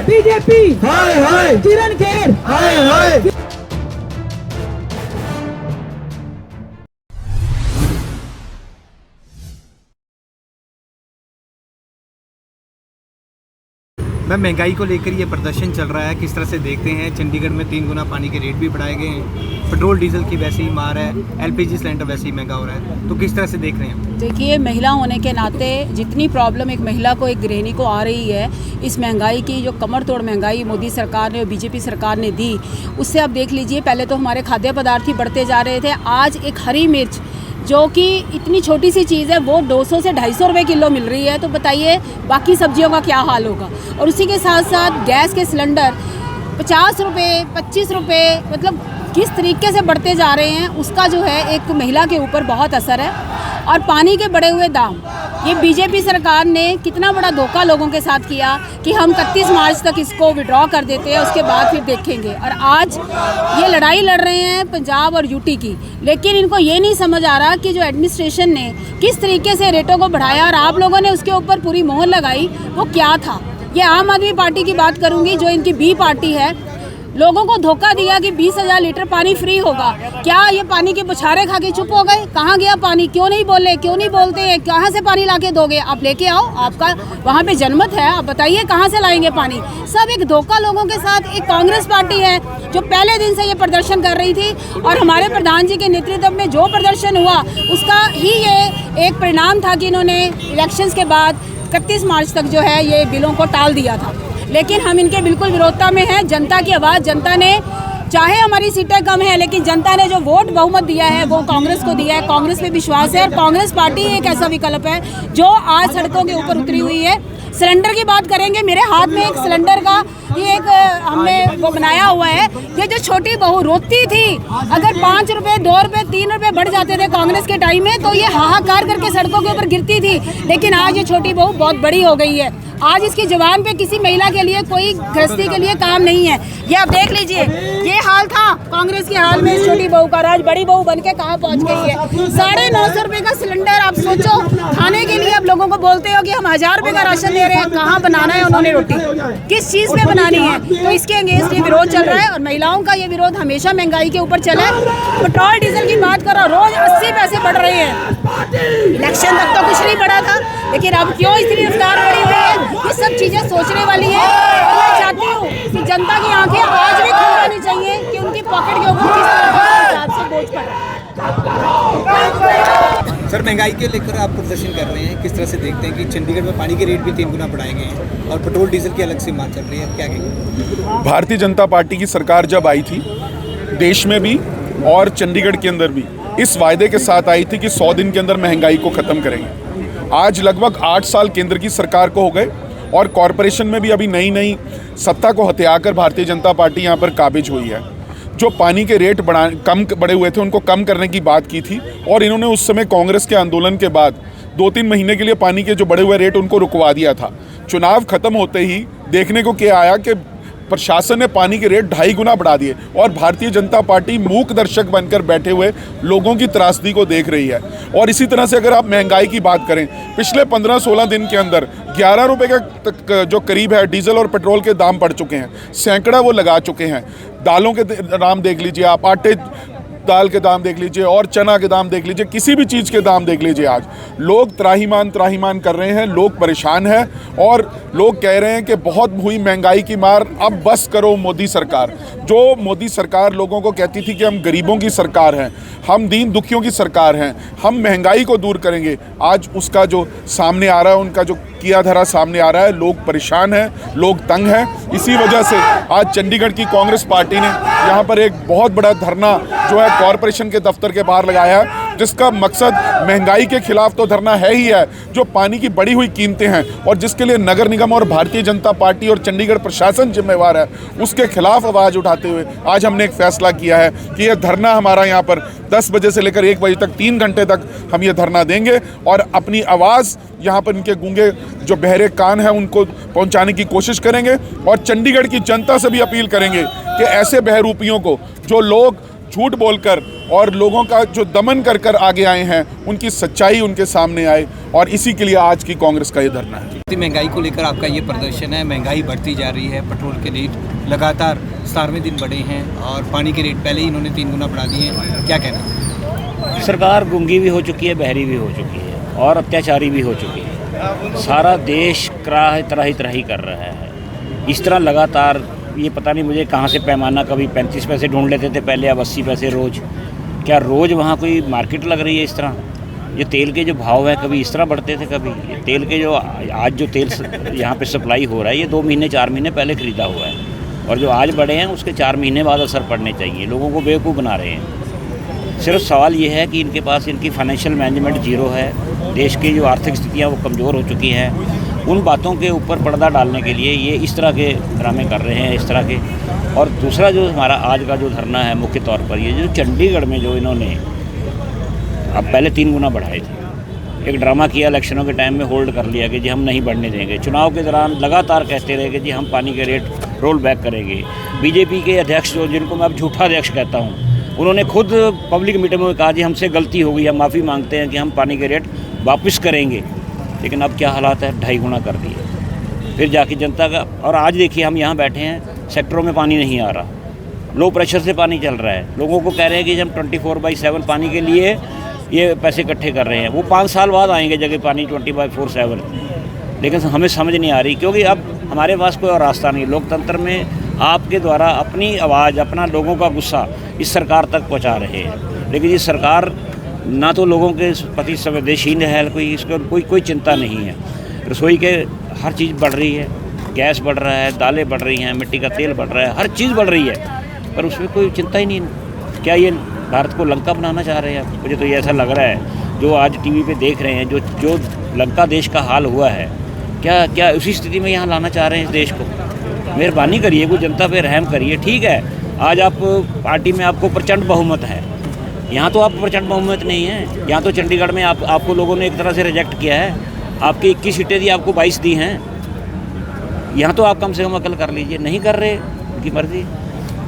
BJP किरण Kher. Ma'am, महंगाई को लेकर ये प्रदर्शन चल रहा है, किस तरह से देखते हैं? चंडीगढ़ में 3 गुना पानी के रेट भी बढ़ाए गए हैं, पेट्रोल डीजल की वैसे ही मार है, एलपीजी सिलेंडर वैसे ही महंगा हो रहा है, तो किस तरह से देख रहे हैं? देखिए, महिला होने के नाते जितनी प्रॉब्लम एक महिला को, एक गृहिणी को आ रही है, इस महंगाई की जो कमर तोड़ महंगाई मोदी सरकार ने और बीजेपी सरकार ने दी, उससे आप देख लीजिए। पहले तो हमारे खाद्य पदार्थ ही बढ़ते जा रहे थे, आज एक हरी मिर्च जो कि इतनी छोटी सी चीज़ है वो 200 से 250 रुपये किलो मिल रही है, तो बताइए बाकी सब्जियों का क्या हाल होगा। और उसी के साथ साथ गैस के सिलेंडर 50 रुपये 25 रुपये, मतलब किस तरीके से बढ़ते जा रहे हैं, उसका जो है एक महिला के ऊपर बहुत असर है। और पानी के बढ़े हुए दाम, ये बीजेपी सरकार ने कितना बड़ा धोखा लोगों के साथ किया कि हम 31 मार्च तक इसको विड्रॉ कर देते हैं, उसके बाद फिर देखेंगे। और आज ये लड़ाई लड़ रहे हैं पंजाब और यूटी की, लेकिन इनको ये नहीं समझ आ रहा कि जो एडमिनिस्ट्रेशन ने किस तरीके से रेटों को बढ़ाया और आप लोगों ने उसके ऊपर पूरी मोहर लगाई, वो क्या था। ये आम आदमी पार्टी की बात करूँगी, जो इनकी बी पार्टी है। लोगों को धोखा दिया कि 20,000 लीटर पानी फ्री होगा। क्या ये पानी के बुछारे खा के चुप हो गए? कहाँ गया पानी? क्यों नहीं बोले, क्यों नहीं बोलते हैं? कहाँ से पानी लाके दोगे? आप लेके आओ, आपका वहाँ पे जनमत है, आप बताइए कहाँ से लाएंगे पानी। सब एक धोखा लोगों के साथ। एक कांग्रेस पार्टी है जो पहले दिन से ये प्रदर्शन कर रही थी, और हमारे प्रधान जी के नेतृत्व में जो प्रदर्शन हुआ उसका ही ये एक परिणाम था कि इन्होंने इलेक्शंस के बाद 31 मार्च तक जो है ये बिलों को टाल दिया था। लेकिन हम इनके बिल्कुल विरोधता में हैं। जनता की आवाज़, जनता ने, चाहे हमारी सीटें कम हैं, लेकिन जनता ने जो वोट बहुमत दिया है वो कांग्रेस को दिया है। कांग्रेस पे विश्वास है, और कांग्रेस पार्टी एक ऐसा विकल्प है जो आज सड़कों के ऊपर उतरी हुई है। सिलेंडर की बात करेंगे, मेरे हाथ में एक सिलेंडर का ये एक हमने वो बनाया हुआ है। ये जो छोटी बहू रोती थी, अगर 5 रुपये 2 रुपये 3 रुपये बढ़ जाते थे कांग्रेस के टाइम में, तो ये हाहाकार करके सड़कों के ऊपर गिरती थी। लेकिन आज ये छोटी बहू बहुत बड़ी हो गई है। आज इसकी जुबान पे किसी महिला के लिए कोई गृहस्थी के लिए काम नहीं है। ये आप देख लीजिए, ये हाल था कांग्रेस के हाल में इस छोटी बहू का। आज बड़ी बहू बन के कहाँ पहुँच गई है। 950 रुपये का सिलेंडर। आप सोचो, खाने के लिए आप लोगों को बोलते हो कि हम 1000 रुपये का राशन दे रहे हैं, कहाँ बनाना है उन्होंने रोटी, किस चीज़ में बनानी है। तो इसके अगेंस्ट ये विरोध चल रहा है, और महिलाओं का ये विरोध हमेशा महंगाई के ऊपर चला है। पेट्रोल डीजल की बात करो, रोज 80 पैसे बढ़ रहे हैं। इलेक्शन तक तो कुछ नहीं बढ़ा था, लेकिन अब क्यों इतनी रफ्तार बढ़ी हुई है, ये सब चीज़ें सोचने वाली है। मैं चाहती हूँ कि जनता की आंखें आज भी खुल जानी चाहिए कि उनकी पॉकेट के ऊपर किस तरह से बोझ पड़ रहा है। सर, महंगाई के लेकर आप प्रदर्शन कर रहे हैं, किस तरह से देखते हैं कि चंडीगढ़ में पानी के रेट भी 3 गुना बढ़ाए गए हैं और पेट्रोल डीजल की अलग से मार चल रही है, क्या कहेंगे? भारतीय जनता पार्टी की सरकार जब आई थी, देश में भी और चंडीगढ़ के अंदर भी इस वायदे के साथ आई थी कि 100 दिन के अंदर महंगाई को ख़त्म करेंगे। आज लगभग 8 साल केंद्र की सरकार को हो गए, और कॉरपोरेशन में भी अभी नई नई सत्ता को हथियाकर भारतीय जनता पार्टी यहाँ पर काबिज हुई है। जो पानी के रेट कम बढ़े हुए थे उनको कम करने की बात की थी, और इन्होंने उस समय कांग्रेस के आंदोलन के बाद 2-3 महीने के लिए पानी के जो बढ़े हुए रेट उनको रुकवा दिया था। चुनाव खत्म होते ही देखने को क्या आया कि प्रशासन ने पानी के रेट 2.5 गुना बढ़ा दिए, और भारतीय जनता पार्टी मूक दर्शक बनकर बैठे हुए लोगों की त्रासदी को देख रही है। और इसी तरह से अगर आप महंगाई की बात करें, पिछले 15-16 दिन के अंदर 11 रुपये का जो करीब है डीजल और पेट्रोल के दाम बढ़ चुके हैं, सैकड़ा वो लगा चुके हैं। दालों के दाम देख लीजिए आप, आटे दाल के दाम देख लीजिए, और चना के दाम देख लीजिए, किसी भी चीज़ के दाम देख लीजिए। आज लोग त्राहिमाम कर रहे हैं, लोग परेशान हैं, और लोग कह रहे हैं कि बहुत हुई महंगाई की मार, अब बस करो मोदी सरकार। जो मोदी सरकार लोगों को कहती थी कि हम गरीबों की सरकार हैं, हम दीन दुखियों की सरकार हैं, हम महंगाई को दूर करेंगे, आज उसका जो सामने आ रहा है, उनका जो किया धरा सामने आ रहा है। लोग परेशान हैं, लोग तंग हैं। इसी वजह से आज चंडीगढ़ की कांग्रेस पार्टी ने यहाँ पर एक बहुत बड़ा धरना जो है कॉरपोरेशन के दफ्तर के बाहर लगाया है, जिसका मकसद महंगाई के खिलाफ तो धरना है ही है, जो पानी की बढ़ी हुई कीमतें हैं और जिसके लिए नगर निगम और भारतीय जनता पार्टी और चंडीगढ़ प्रशासन जिम्मेवार है, उसके खिलाफ आवाज़ उठाते हुए आज हमने एक फैसला किया है कि यह धरना हमारा यहाँ पर 10 बजे से लेकर 1 बजे तक 3 घंटे तक हम ये धरना देंगे, और अपनी आवाज़ यहाँ पर इनके गूंगे जो बहरे कान हैं उनको पहुँचाने की कोशिश करेंगे। और चंडीगढ़ की जनता से भी अपील करेंगे कि ऐसे बहरूपियों को, जो लोग झूठ बोलकर और लोगों का जो दमन कर कर आगे आए हैं, उनकी सच्चाई उनके सामने आए, और इसी के लिए आज की कांग्रेस का ये धरना है। महंगाई को लेकर आपका ये प्रदर्शन है, महंगाई बढ़ती जा रही है, पेट्रोल के रेट लगातार 17वें दिन बढ़े हैं और पानी के रेट पहले ही इन्होंने 3 गुना बढ़ा दिए हैं, क्या कहना? सरकार गूंगी भी हो चुकी है, बहरी भी हो चुकी है और अत्याचारी भी हो चुकी है। सारा देश त्राही कर रहा है। इस तरह लगातार ये पता नहीं मुझे कहाँ से पैमाना, कभी 35 पैसे ढूंढ लेते थे पहले, अब 80 पैसे रोज़। क्या रोज़ वहाँ कोई मार्केट लग रही है इस तरह? ये तेल के जो भाव हैं कभी इस तरह बढ़ते थे, कभी ये तेल के जो आज जो तेल यहाँ पे सप्लाई हो रहा है ये 2 महीने 4 महीने पहले ख़रीदा हुआ है, और जो आज बढ़े हैं उसके 4 महीने बाद असर पड़ने चाहिए। लोगों को बेवकूफ़ बना रहे हैं। सिर्फ सवाल ये है कि इनके पास इनकी फाइनेंशियल मैनेजमेंट जीरो है, देश की जो आर्थिक स्थितियाँ वो कमज़ोर हो चुकी हैं। उन बातों के ऊपर पर्दा डालने के लिए ये इस तरह के ड्रामे कर रहे हैं, इस तरह के। और दूसरा जो हमारा आज का जो धरना है मुख्य तौर पर, ये जो चंडीगढ़ में जो इन्होंने अब पहले 3 गुना बढ़ाए थे, एक ड्रामा किया, इलेक्शनों के टाइम में होल्ड कर लिया कि जी हम नहीं बढ़ने देंगे। चुनाव के दौरान लगातार कहते रहे कि जी हम पानी के रेट रोल बैक करेंगे। बीजेपी के अध्यक्ष जो, जिनको मैं अब झूठा अध्यक्ष कहता हूँ, उन्होंने खुद पब्लिक मीटिंग में कहा जी हमसे गलती हो गई, हम माफ़ी मांगते हैं कि हम पानी के रेट वापस करेंगे। लेकिन अब क्या हालात है, 2.5 गुना कर दिए। फिर जाके जनता का, और आज देखिए हम यहाँ बैठे हैं, सेक्टरों में पानी नहीं आ रहा, लो प्रेशर से पानी चल रहा है। लोगों को कह रहे हैं कि हम 24/7 पानी के लिए ये पैसे इकट्ठे कर रहे हैं। वो 5 साल बाद आएंगे जगह पानी 24/7, लेकिन हमें समझ नहीं आ रही, क्योंकि अब हमारे पास कोई और रास्ता नहीं। लोकतंत्र में आपके द्वारा अपनी आवाज़, अपना लोगों का गुस्सा इस सरकार तक पहुँचा रहे हैं, लेकिन ये सरकार ना तो लोगों के प्रति संवेदनशील है, इसका कोई चिंता नहीं है। रसोई के हर चीज़ बढ़ रही है, गैस बढ़ रहा है, दालें बढ़ रही हैं, मिट्टी का तेल बढ़ रहा है, हर चीज़ बढ़ रही है, पर उसमें कोई चिंता ही नहीं। क्या ये भारत को लंका बनाना चाह रहे हैं? मुझे तो ये ऐसा लग रहा है, जो आज टीवी पे देख रहे हैं, जो लंका देश का हाल हुआ है, क्या उसी स्थिति में यहाँ लाना चाह रहे हैं इस देश को? मेहरबानी करिए, कोई जनता पे रहम करिए। ठीक है, आज आप पार्टी में आपको प्रचंड बहुमत है, यहाँ तो आपको प्रचंड बहुमत नहीं है। यहाँ तो चंडीगढ़ में आपको लोगों ने एक तरह से रिजेक्ट किया है। आपकी 21 सीटें दी, आपको 22 दी हैं। यहाँ तो आप कम से कम अकल कर लीजिए, नहीं कर रहे, उनकी मर्जी।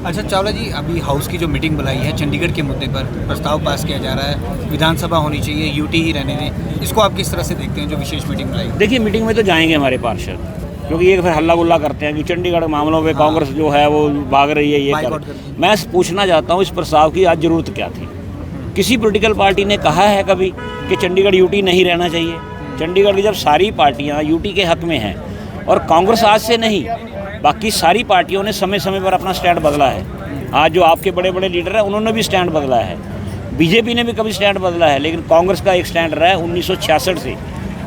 अच्छा चावला जी, अभी हाउस की जो मीटिंग बुलाई है चंडीगढ़ के मुद्दे पर प्रस्ताव पास किया जा रहा है, विधानसभा होनी चाहिए, यूटी ही रहने दें, इसको आप किस तरह से देखते हैं जो विशेष मीटिंग बुलाई? देखिए, मीटिंग में तो जाएंगे हमारे पार्षद, क्योंकि ये फिर हल्ला गुल्ला करते हैं कि चंडीगढ़ मामलों में कांग्रेस जो है वो भाग रही है, ये कर। मैं पूछना चाहता हूँ, इस प्रस्ताव की आज ज़रूरत क्या थी? किसी पॉलिटिकल पार्टी ने कहा है कभी कि चंडीगढ़ यूटी नहीं रहना चाहिए? चंडीगढ़ की जब सारी पार्टियां यूटी के हक में हैं, और कांग्रेस आज से नहीं, बाकी सारी पार्टियों ने समय समय पर अपना स्टैंड बदला है। आज जो आपके बड़े बड़े लीडर हैं उन्होंने भी स्टैंड बदला है, बीजेपी ने भी कभी स्टैंड बदला है, लेकिन कांग्रेस का एक स्टैंड रहा है 1966 से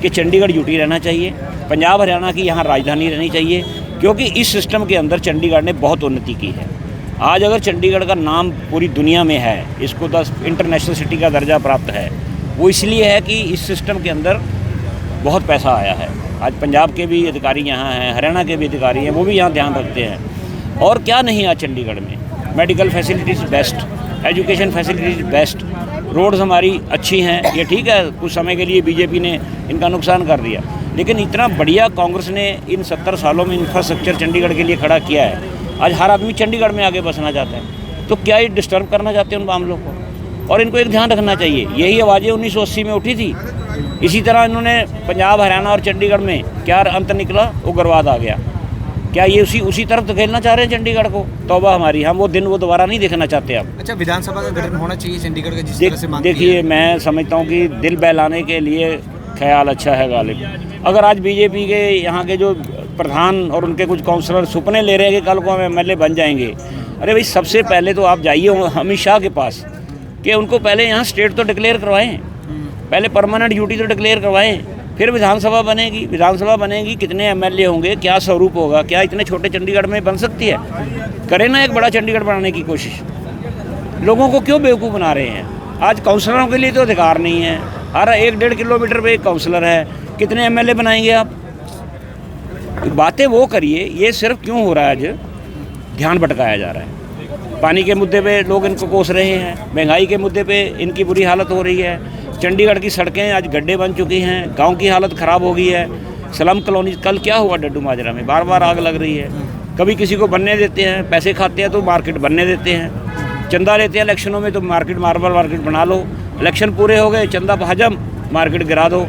कि चंडीगढ़ यूटी रहना चाहिए, पंजाब हरियाणा की यहाँ राजधानी रहनी चाहिए, क्योंकि इस सिस्टम के अंदर चंडीगढ़ ने बहुत उन्नति की है। आज अगर चंडीगढ़ का नाम पूरी दुनिया में है, इसको 10 इंटरनेशनल सिटी का दर्जा प्राप्त है, वो इसलिए है कि इस सिस्टम के अंदर बहुत पैसा आया है। आज पंजाब के भी अधिकारी यहाँ हैं, हरियाणा के भी अधिकारी हैं, वो भी यहाँ ध्यान रखते हैं। और क्या नहीं आज चंडीगढ़ में, medical facilities best, education facilities best, roads हमारी अच्छी हैं। ये ठीक है, कुछ समय के लिए बीजेपी ने इनका नुकसान कर दिया, लेकिन इतना बढ़िया कांग्रेस ने इन 70 सालों में इंफ्रास्ट्रक्चर चंडीगढ़ के लिए खड़ा किया है। आज हर आदमी चंडीगढ़ में आगे बसना चाहता है, तो क्या ये डिस्टर्ब करना चाहते हैं उन मामलों को? और इनको एक ध्यान रखना चाहिए, यही आवाज़ें 1980 में उठी थी, इसी तरह इन्होंने पंजाब हरियाणा और चंडीगढ़ में क्या अंत निकला, उग्रवाद आ गया। क्या ये उसी तरफ धकेलना चाह रहे हैं चंडीगढ़ को? तौबा हमारी, हम वो दिन वो दोबारा नहीं देखना चाहते अब। अच्छा, विधानसभा का गठन होना चाहिए चंडीगढ़ का, जिस तरह से मांग देखिए, मैं समझता हूँ कि दिल बहलाने के लिए ख्याल अच्छा है गालिब। अगर आज बीजेपी के यहाँ के जो प्रधान और उनके कुछ काउंसलर सपने ले रहे हैं कि कल को हम एमएलए बन जाएंगे, अरे भाई सबसे पहले तो आप जाइए अमित शाह के पास कि उनको पहले यहाँ स्टेट तो डिक्लेयर करवाएं, पहले परमानेंट ड्यूटी तो डिक्लेयर करवाएं, फिर विधानसभा बनेगी। विधानसभा बनेगी, कितने एमएलए होंगे, क्या स्वरूप होगा, क्या इतने छोटे चंडीगढ़ में बन सकती है? करें ना एक बड़ा चंडीगढ़ बनाने की कोशिश। लोगों को क्यों बेवकूफ़ बना रहे हैं? आज काउंसलरों के लिए तो अधिकार नहीं है, हर 1-1.5 किलोमीटर पे एक काउंसलर है, कितने एमएलए बनाएंगे आप? बातें वो करिए, ये सिर्फ क्यों हो रहा है? आज ध्यान भटकाया जा रहा है। पानी के मुद्दे पे लोग इनको कोस रहे हैं, महंगाई के मुद्दे पे इनकी बुरी हालत हो रही है, चंडीगढ़ की सड़कें आज गड्ढे बन चुकी हैं, गांव की हालत ख़राब हो गई है, स्लम कॉलोनी। कल क्या हुआ डड्डू माजरा में, बार बार आग लग रही है। कभी किसी को बनने देते हैं, पैसे खाते हैं तो मार्केट बनने देते हैं। चंदा लेते हैं इलेक्शनों में तो मार्केट मार्बल मार्केट बना लो, इलेक्शन पूरे हो गए चंदा हजम, मार्केट गिरा दो।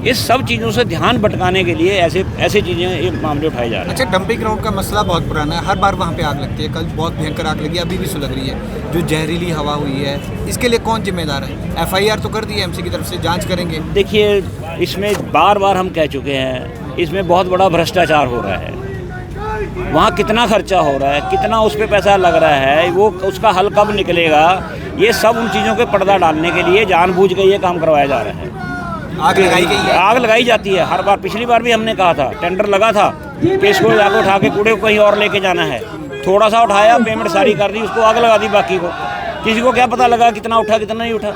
इस सब चीज़ों से ध्यान भटकाने के लिए ऐसे चीज़ें ये मामले उठाए जा रहे हैं। अच्छा, डंपिंग ग्राउंड का मसला बहुत पुराना है, हर बार वहाँ पे आग लगती है। कल बहुत भयंकर आग लगी, अभी भी सुलग रही है। जो जहरीली हवा हुई है, इसके लिए कौन जिम्मेदार है? FIR तो कर दी है एमसी की तरफ से, जांच करेंगे। देखिए, इसमें बार बार हम कह चुके हैं, इसमें बहुत बड़ा भ्रष्टाचार हो रहा है। वहाँ कितना खर्चा हो रहा है, कितना उस पर पैसा लग रहा है, वो उसका हल कब निकलेगा, ये सब उन चीज़ों के पर्दा डालने के लिए जानबूझ के ये काम करवाया जा रहा है। आग लगाई गई है, आग लगाई जाती है हर बार। पिछली बार भी हमने कहा था, टेंडर लगा था कि इसको जाकर उठा के कूड़े को कहीं और लेके जाना है। थोड़ा सा उठाया, पेमेंट सारी कर दी, उसको आग लगा दी बाकी को। किसी को क्या पता लगा कितना उठा कितना नहीं उठा।